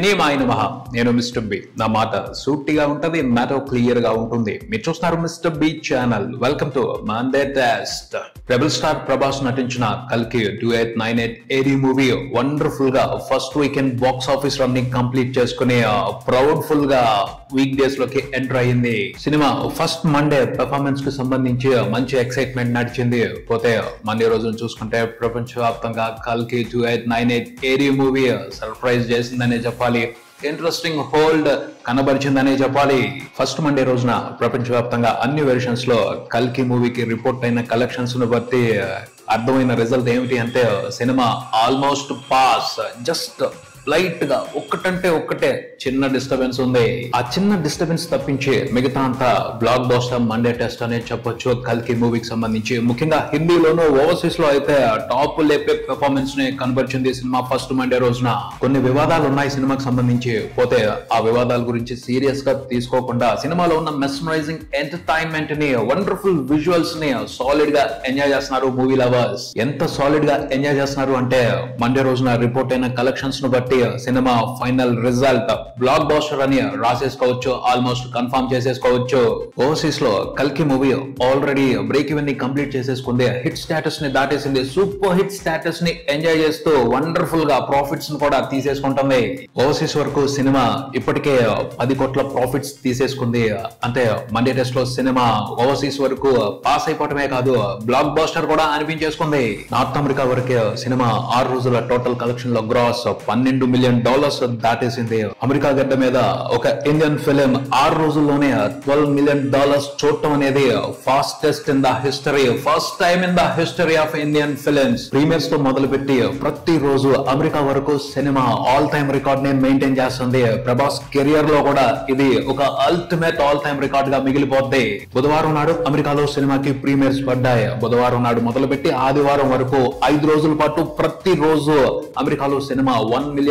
సినిమాయ నమః. నేను mister B. నా మాట సూటిగా ఉంటది, మ్యాటర్ క్లియర్ గా ఉంటుంది. మీరు చూస్తున్నారు mister B channel. Welcome to Monday test. Rebel star Prabhas నటించిన కల్కి 2898 ఏడి మూవీ వండర్ఫుల్ గా first weekend box office running complete చేసుకుని ప్రౌడ్ఫుల్ గా వీక్ డేస్ లోకి ఎంటర్ అయ్యింది. సినిమా ఫస్ట్ మండే పెర్ఫార్మెన్స్ కి సంబంధించి మంచి ఎక్సైట్మెంట్ నడిచింది. పోతే మండే రోజును చూసుకుంటే ప్రపంచవ్యాప్తంగా కల్కి 2898 ఏడి మూవీ సర్ప్రైజ్ చేసిందనే చెప్పాలి. ఇంట్రెస్టింగ్ హోల్డ్ కనబరిచిందనే చెప్పాలి. ఫస్ట్ మండే రోజున ప్రపంచవ్యాప్తంగా అన్ని వెర్షన్స్ లో కల్కి మూవీకి రిపోర్ట్ అయిన కలెక్షన్స్ ను బట్టి అర్థమైన రిజల్ట్ ఏమిటి అంటే cinema almost pass. Just light గా ఒక్కటంటే ఒక్కటే చిన్న డిస్టర్బెన్స్ ఉంది. ఆ చిన్న డిస్టర్బెన్స్ తప్పించి మిగతా అంతా బ్లాక్ బస్టర్ మండే టెస్ట్ అనే చెప్పొచ్చు. కల్కి మూవీకి సంబంధించి ముఖ్యంగా హిందీలోనూ ఓవర్సీస్ లో అయితే టాప్ లేపే పెర్ఫార్మెన్స్ ని కనబరిచింది సినిమా ఫస్ట్ మండే రోజున. కొన్ని వివాదాలు ఉన్నాయి సినిమాకి సంబంధించి. పోతే ఆ వివాదాల గురించి సీరియస్ గా తీసుకోకుండా సినిమాలో ఉన్న మెస్మరైజింగ్ ఎంటర్టైన్మెంట్ ని, వండర్ఫుల్ విజువల్స్ ని సాలిడ్ గా ఎంజాయ్ చేస్తున్నారు మూవీ లవర్స్. ఎంత సాలిడ్ గా ఎంజాయ్ చేస్తున్నారు అంటే మండే రోజున రిపోర్ట్ అయిన కలెక్షన్స్ ను బట్టి cinema final result block buster అని రాసేసుకోవచ్చు, ఆల్మోస్ట్ కన్ఫర్మ్ చేసేసుకోవచ్చు. ఓవర్సీస్ లో కల్కి మూవీ ఆల్రెడీ బ్రేక్ ఈవెన్ ని కంప్లీట్ చేసేసుకుంది. హిట్ స్టేటస్ ని దాటేసింది. సూపర్ హిట్ స్టేటస్ ని ఎంజాయ్ చేస్తూ వండర్ఫుల్ గా ప్రాఫిట్స్ ని కూడా తీసేసుకుంటుంది. ఓవర్సీస్ వరకు సినిమా ఇప్పటికే 10 కోట్ల ప్రాఫిట్స్ తీసేసుకుంది. అంటే మండే టెస్ట్ లో సినిమా ఓవర్సీస్ వరకు పాస్ అయిపోవటమే కాదు, బ్లాక్ బస్టర్ కూడా అనిపించేసుకుంది. నార్త్ అమెరికా వరకే సినిమా 6 రోజుల టోటల్ కలెక్షన్ లో గ్రాస్ $12 మిలియన్ దాటేసింది. అమెరికా గడ్డ మీద ఒక ఇండియన్ ఫిలిం 6 రోజుల్లోనే $12 మిలియన్ చూడటం అనేది fastest in the history. First time in the history of Indian films. Premieres తో మొదలుపెట్టి ప్రతి రోజు అమెరికా వరకు సినిమా ఆల్ టైమ్ రికార్డ్ ని మెయింటైన్ చేస్తుంది. ప్రభాస్ కెరియర్ లో కూడా ఇది ఒక అల్టిమేట్ ఆల్ టైమ్ రికార్డ్ గా మిగిలిపోద్ది. బుధవారం నాడు అమెరికాలో సినిమాకి ప్రీమియర్స్ పడ్డాయి. బుధవారం నాడు మొదలుపెట్టి ఆదివారం వరకు 5 రోజుల పాటు ప్రతి రోజు అమెరికాలో సినిమా $1 మిలియన్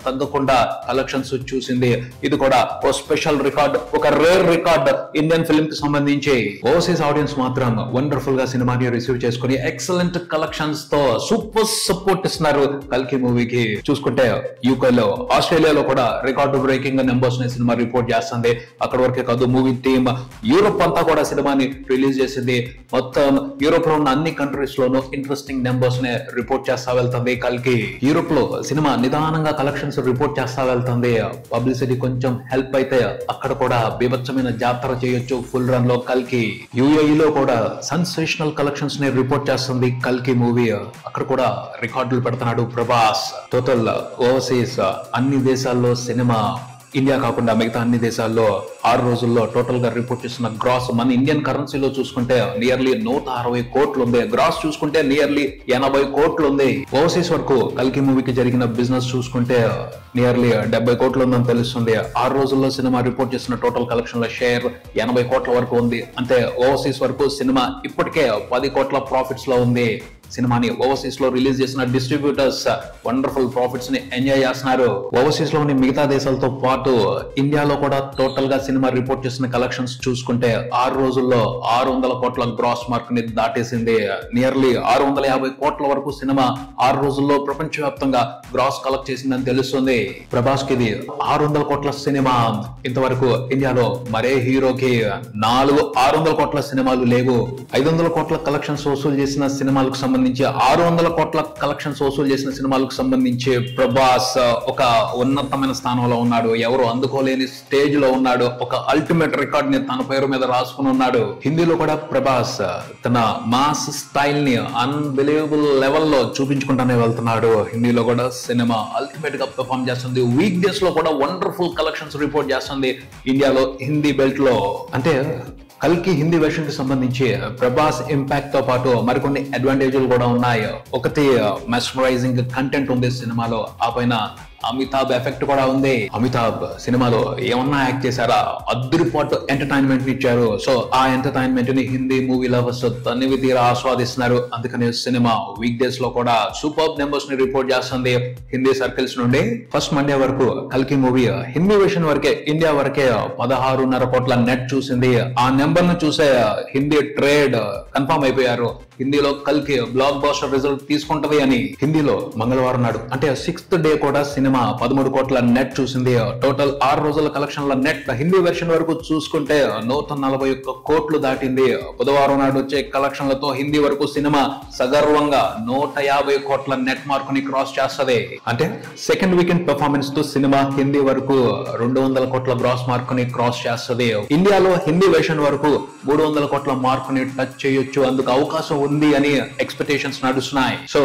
తగ్గకుండా కలెక్షన్స్ చూసింది. ఇది కూడా ఓ స్పెషల్ రికార్డ్, ఒక రేర్ రికార్డ్ ఇండియన్ ఫిల్మ్ కి సంబంధించి. ఓవర్సీస్ ఆడియన్స్ మాత్రం వండర్ఫుల్ గా సినిమాని రిసీవ్ చేసుకుని ఎక్సలెంట్ కలెక్షన్స్ తో సూపర్ సపోర్ట్ ఇస్తున్నారు కల్కి మూవీకి. చూసుకుంటే యూకే లో, ఆస్ట్రేలియాలో కూడా రికార్డు బ్రేకింగ్ నెంబర్స్ ని సినిమా రిపోర్ట్ చేస్తుంది. అక్కడ వరకే కాదు, మూవీ టీమ్ యూరోప్ అంతా కూడా సినిమాని రిలీజ్ చేసింది. మొత్తం యూరోప్ లో ఉన్న అన్ని కంట్రీస్ లోనూ ఇంట్రెస్టింగ్ నెంబర్స్ ని రిపోర్ట్ చేస్తా వెళ్తుంది కల్కి. యూరోప్ లో సినిమా నిదానంగా కలెక్షన్స్ రిపోర్ట్ చేస్తా వెళ్తుంది. పబ్లిసిటీ కొంచెం హెల్ప్ అయితే అక్కడ కూడా బీభత్సమైన జాతర చేయొచ్చు ఫుల్ రన్ లో కల్కి. యుఏఈలో కూడా సెన్సేషనల్ కలెక్షన్స్ ని రిపోర్ట్ చేస్తుంది కల్కి మూవీ. అక్కడ కూడా రికార్డులు పెడుతున్నాడు ప్రభాస్. టోటల్ ఓవర్సీస్ అన్ని దేశాల్లో సినిమా, ఇండియా కాకుండా మిగతా అన్ని దేశాల్లో 6 రోజుల్లో టోటల్ గా రిపోర్ట్ చేసిన గ్రాస్ మన ఇండియన్ కరెన్సీలో చూసుకుంటే నియర్లీ 160 కోట్లు ఉంది. గ్రాస్ చూసుకుంటే నియర్లీ 80 కోట్లు ఉంది. ఓవర్సీస్ వరకు కల్కి మూవీకి జరిగిన బిజినెస్ చూసుకుంటే నియర్లీ 70 కోట్లు ఉందని తెలుస్తుంది. 6 రోజుల్లో సినిమా రిపోర్ట్ చేసిన టోటల్ కలెక్షన్ లో షేర్ 80 కోట్ల వరకు ఉంది. అంటే ఓవర్సీస్ వరకు సినిమా ఇప్పటికే 10 కోట్ల ప్రాఫిట్స్ లో ఉంది. సినిమాని ఓవర్సీస్ లో రిలీజ్ చేసిన డిస్ట్రిబ్యూటర్స్ వండర్ఫుల్ ప్రాఫిట్స్ ని ఎంజాయ్ చేస్తున్నారు. ఓవర్సీస్ లోని మిగతా దేశాలతో పాటు ఇండియాలో కూడా టోటల్ గా సినిమా రిపోర్ట్ చేసిన కలెక్షన్స్ చూసుకుంటే 6 రోజుల్లో 600 కోట్ల గ్రాస్ మార్క్ ని దాటేసింది. నియర్లీ 650 కోట్ల వరకు సినిమా 6 రోజుల్లో ప్రపంచవ్యాప్తంగా గ్రాస్ కలెక్ట్ చేసిందని తెలుస్తుంది. ప్రభాస్ కి ఇది 600 కోట్ల సినిమా. ఇంతవరకు ఇండియాలో మరే హీరోకి 600 కోట్ల సినిమాలు లేవు. 500 కోట్ల కలెక్షన్స్ వసూలు చేసిన సినిమాలకు సంబంధించి 600 కోట్ల కలెక్షన్స్ వసూలు చేసిన సినిమాలకు సంబంధించి ప్రభాస్ ఒక ఉన్నతమైన స్థానంలో ఉన్నాడు. ఎవరు అందుకోలేని స్టేజ్ లో ఉన్నాడు. ఒక అల్టిమేట్ రికార్డ్ ని తన పేరు మీద రాసుకుని ఉన్నాడు. హిందీలో కూడా ప్రభాస్ తన మాస్ స్టైల్ ని అన్బిలీవబుల్ లెవెల్ లో చూపించుకుంటానే వెళ్తున్నాడు. హిందీలో కూడా సినిమా అల్టిమేట్ గా పెర్ఫార్మ్ చేస్తుంది. వీక్ డేస్ లో కూడా వండర్ఫుల్ కలెక్షన్స్ రిపోర్ట్ చేస్తుంది ఇండియాలో హిందీ బెల్ట్ లో. అంటే కల్కి హిందీ వెర్షన్ కి సంబంధించి ప్రభాస్ ఇంపాక్ట్ తో పాటు మరికొన్ని అడ్వాంటేజ్లు కూడా ఉన్నాయి. ఒకటి మెస్మరైజింగ్ కంటెంట్ ఉంది సినిమాలో. ఆ పైన అమితాబ్ ఎఫెక్ట్ కూడా ఉంది. అమితాబ్ సినిమాలో ఏమన్నా యాక్ట్ చేశారా, అద్దరిపాటు ఎంటర్టైన్మెంట్ ఇచ్చారు. సో ఆ ఎంటర్టైన్మెంట్ ని హిందీ మూవీ లవర్స్ తనివి తీరా ఆస్వాదిస్తున్నారు. అందుకని సినిమా వీక్ డేస్ లో కూడా సూపర్ నెంబర్స్ ని రిపోర్ట్ చేస్తుంది హిందీ సర్కిల్స్ నుండి. ఫస్ట్ మండే వరకు కల్కి మూవీ హిందీ వెర్షన్ వరకే, ఇండియా వరకే 16.5 కోట్ల నెట్ చూసింది. ఆ నెంబర్ ను చూసే హిందీ ట్రేడ్ కన్ఫర్మ్ అయిపోయారు. హిందీలో కల్కి బ్లాక్ బస్టర్ రిజల్ట్ తీసుకుంటది అని. హిందీలో మంగళవారం నాడు అంటే 6th డే కూడా సినిమా 13 కోట్ల నెట్ చూసింది. టోటల్ 6 రోజుల కలెక్షన్ల నెట్ హిందీ వెర్షన్ వరకు చూసుకుంటే 141 కోట్లు దాటింది. బుధవారం నాడు వచ్చే కలెక్షన్లతో హిందీ వరకు సినిమా సగర్వంగా 150 కోట్ల నెట్ మార్కుని క్రాస్ చేస్తది. అంటే సెకండ్ వీకెండ్ పెర్ఫార్మెన్స్ తో సినిమా హిందీ వరకు 200 కోట్ల గ్రాస్ మార్కుని క్రాస్ చేస్తది. ఇండియాలో హిందీ వెర్షన్ వరకు 300 కోట్ల మార్కుని టచ్ చేయొచ్చు, అందుకు అవకాశం ఉంది అని ఎక్స్పెక్టేషన్స్ నడుస్తున్నాయి. సో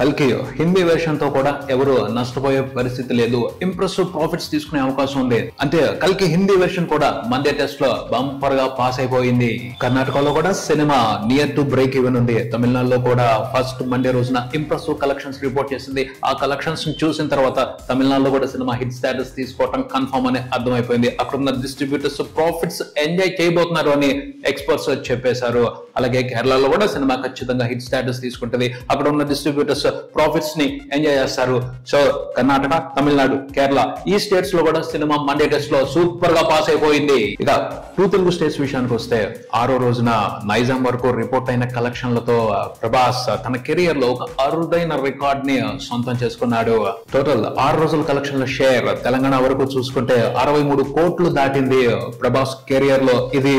కల్కి హిందీ వెర్షన్ తో కూడా ఎవరు నష్టపోయే పరిస్థితి లేదు, ఇంప్రెసివ్ ప్రాఫిట్స్ తీసుకునే అవకాశం ఉంది. అంటే కల్కి హిందీ వెర్షన్ కూడా మండే టెస్ట్ లో బంపర్ గా పాస్ అయిపోయింది. కర్ణాటకలో కూడా cinema near to break even ఉంది. తమిళనాడులో కూడా ఫస్ట్ మండే రోజున ఇంప్రెసివ్ కలెక్షన్స్ రిపోర్ట్ చేసింది. ఆ కలెక్షన్స్ చూసిన తర్వాత తమిళనాడులో కూడా సినిమా హిట్ స్టేటస్ తీసుకోవటం కన్ఫర్మ్ అని అర్థమైపోయింది. అక్కడ ఉన్న డిస్ట్రిబ్యూటర్స్ ప్రాఫిట్స్ ఎంజాయ్ చేయబోతున్నారు అని ఎక్స్పర్ట్స్ చెప్పేశారు. అలాగే కేరళలో కూడా సినిమా ఖచ్చితంగా హిట్ స్టేటస్ తీసుకుంటది. అక్కడ ఉన్న డిస్ట్రిబ్యూటర్స్ ప్రాఫిట్స్ ని ఎంజాయ్ చేస్తారు. సో కర్ణాటక, తమిళనాడు, కేరళ ఈ స్టేట్స్ లో కూడా సినిమా మండే టెస్ట్ లో సూపర్ గా పాస్ అయిపోయింది. ఇక 2 తెలుగు స్టేట్స్ విషయానికి వస్తే 6వ రోజున నైజాం వరకు రిపోర్ట్ అయిన కలెక్షన్లతో ప్రభాస్ తన కెరియర్ లో ఒక అరుదైన రికార్డ్ ని సొంతం చేసుకున్నాడు. టోటల్ 6 రోజుల కలెక్షన్ల షేర్ తెలంగాణ వరకు చూసుకుంటే 63 కోట్లు దాటింది. ప్రభాస్ కెరియర్ లో ఇది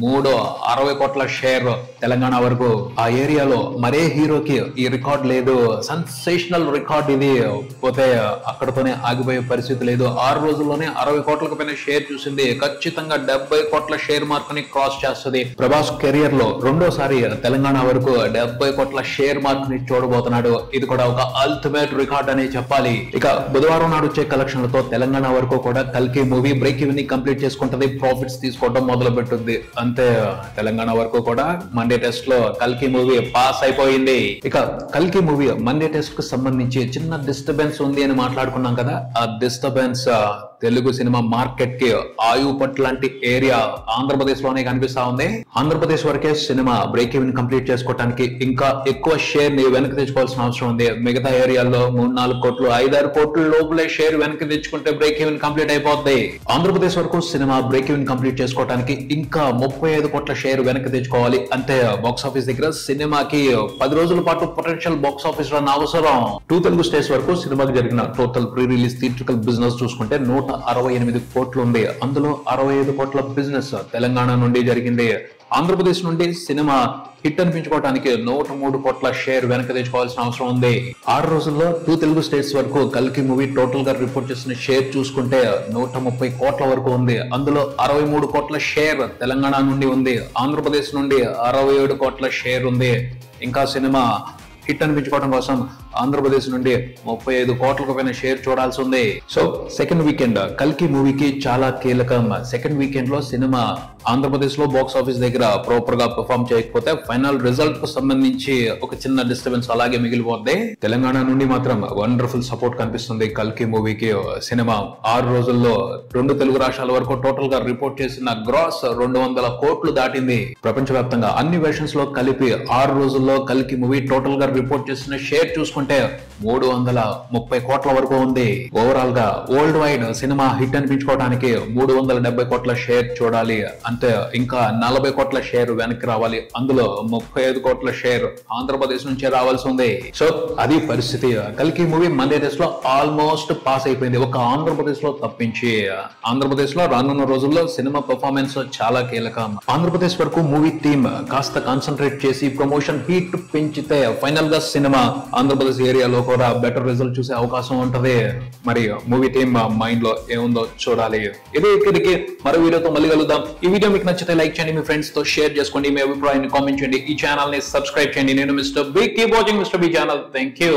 60 కోట్ల షేర్ తెలంగాణ వరకు. ఆ ఏరియాలో మరే హీరోకి ఈ రికార్డ్ లేదు. సెన్సేషనల్ రికార్డ్ ఇది. పోతే అక్కడతోనే ఆగిపోయే పరిస్థితి లేదు. 6 రోజుల్లోనే 60 కోట్లకు పైన షేర్ చూసింది. ఖచ్చితంగా 70 కోట్ల షేర్ మార్కుని క్రాస్ చేస్తుంది. ప్రభాస్ కెరియర్ లో రెండోసారి తెలంగాణ వరకు 70 కోట్ల షేర్ మార్కుని చూడబోతున్నాడు. ఇది కూడా ఒక అల్టిమేట్ రికార్డ్ అని చెప్పాలి. ఇక బుధవారం నాడు వచ్చే కలెక్షన్లతో తెలంగాణ వరకు కూడా కల్కి మూవీ బ్రేక్ ఈవెన్ ని కంప్లీట్ చేసుకుంటది, ప్రాఫిట్స్ తీసుకోవడం మొదలు పెట్టుద్ది. అంతే తెలంగాణ వరకు కూడా మండే టెస్ట్ లో కల్కి మూవీ పాస్ అయిపోయింది. ఇక కల్కి మూవీ మండే టెస్ట్ కు సంబంధించి చిన్న డిస్టర్బెన్స్ ఉంది అని మాట్లాడుకున్నాం కదా. ఆ డిస్టర్బెన్స్ తెలుగు సినిమా మార్కెట్ కి ఆయుపట్ లాంటి ఏరియా ఆంధ్రప్రదేశ్ లోనే కనిపిస్తా ఉంది. ఆంధ్రప్రదేశ్ వరకే సినిమా బ్రేక్ ఈవెన్ కంప్లీట్ చేసుకోవడానికి ఇంకా ఎక్కువ షేర్ ని వెనక్కి తెచ్చుకోవాల్సిన అవసరం ఉంది. మిగతా ఏరియాల్లో 3-4 కోట్లు 5-6 కోట్ల లోపలే షేర్ వెనక్కి తెచ్చుకుంటే బ్రేక్ ఈవెన్ కంప్లీట్ అయిపోద్ది. ఆంధ్రప్రదేశ్ వరకు సినిమా బ్రేక్ ఈవెన్ కంప్లీట్ చేసుకోవడానికి ఇంకా 35 కోట్ల షేర్ వెనక్కి తెచ్చుకోవాలి. అంటే బాక్స్ ఆఫీస్ దగ్గర సినిమాకి 10 రోజుల పాటు పొటెన్షియల్ బాక్స్ ఆఫీస్ రన్ అవసరం. 2 తెలుగు స్టేట్స్ వరకు సినిమాకి జరిగిన total pre release theatrical business చూసుకుంటే 168 కోట్లు ఉంది. అందులో 65 కోట్ల బిజినెస్ తెలంగాణ నుండి జరిగింది. ఆంధ్రప్రదేశ్ నుండి సినిమా హిట్ అనిపించుకోవడానికి 103 కోట్ల షేర్ వెనక్కి తెచ్చుకోవాల్సిన అవసరం ఉంది. 6 రోజుల్లో 2 తెలుగు స్టేట్స్ వరకు కల్కి మూవీ టోటల్ గా రిపోర్ట్ చేసిన షేర్ చూసుకుంటే 130 కోట్ల వరకు ఉంది. అందులో 63 కోట్ల షేర్ తెలంగాణ నుండి ఉంది. ఆంధ్రప్రదేశ్ నుండి 67 కోట్ల షేర్ ఉంది. ఇంకా సినిమా హిట్ అనిపించుకోవడం కోసం ఆంధ్రప్రదేశ్ నుండి 35 కోట్లకు పైన షేర్ చూడాల్సి ఉంది. సో సెకండ్ వీకెండ్ కల్కి మూవీకి చాలా కీలకం. సెకండ్ వీకెండ్ లో సినిమా ఆంధ్రప్రదేశ్ లో బాక్స్ ఆఫీస్ దగ్గర ప్రాపర్ గా పెర్ఫార్మ్ చేయకపోతే ఫైనల్ రిజల్ట్ కు సంబంధించి ఒక చిన్న డిస్టర్బెన్స్ అలాగే మిగిలిపోద్ది. తెలంగాణ నుండి మాత్రం వండర్ఫుల్ సపోర్ట్ కనిపిస్తుంది కల్కి మూవీకి. సినిమా 6 రోజుల్లో 2 తెలుగు రాష్ట్రాల వరకు టోటల్ గా రిపోర్ట్ చేసిన గ్రాస్ 200 కోట్లు దాటింది. ప్రపంచవ్యాప్తంగా అన్ని వెర్షన్స్ లో కలిపి 6 రోజుల్లో కల్కి మూవీ టోటల్ గా రిపోర్ట్ చేసిన షేర్ చూసుకుంటే 330 కోట్ల వరకు ఉంది. ఓవరాల్ గా వరల్డ్ వైడ్ సినిమా హిట్ అనిపించుకోవడానికి 370 కోట్ల షేర్ చూడాలి. అంటే ఇంకా 40 కోట్ల షేర్ వెనక్కి రావాలి. అందులో 35 కోట్ల షేర్ ఆంధ్రప్రదేశ్ నుంచే రావాల్సి ఉంది. సో అది పరిస్థితి. కల్కి మూవీ మండే టెస్ట్ లో ఆల్మోస్ట్ పాస్ అయిపోయింది, ఒక ఆంధ్రప్రదేశ్ లో తప్పించి. ఆంధ్రప్రదేశ్ లో రానున్న రోజుల్లో సినిమా పెర్ఫార్మెన్స్ చాలా కీలకం. ఆంధ్రప్రదేశ్ వరకు మూవీ టీమ్ కాస్త కాన్సన్ట్రేట్ చేసి ప్రమోషన్ హీట్ పెంచితే ఫైనల్ గా సినిమా ఆంధ్రప్రదేశ్ ఏరియాలో కూడా బెటర్ రిజల్ట్ చూసే అవకాశం ఉంటది. మరి మూవీ టీమ్ మైండ్ లో ఏముందో చూడాలి. ఇక్కడికి మరో వీడియోతో మళ్ళీ కలుద్దాం. ఈ వీడియో మీకు నచ్చితే లైక్ చేయండి, మీ ఫ్రెండ్స్ తో షేర్ చేసుకోండి, మీ అభిప్రాయాన్ని కామెంట్ చేయండి, ఈ ఛానల్ ని సబ్స్క్రైబ్ చేయండి. నేను mister B. Keep watching mister B channel. Thank you.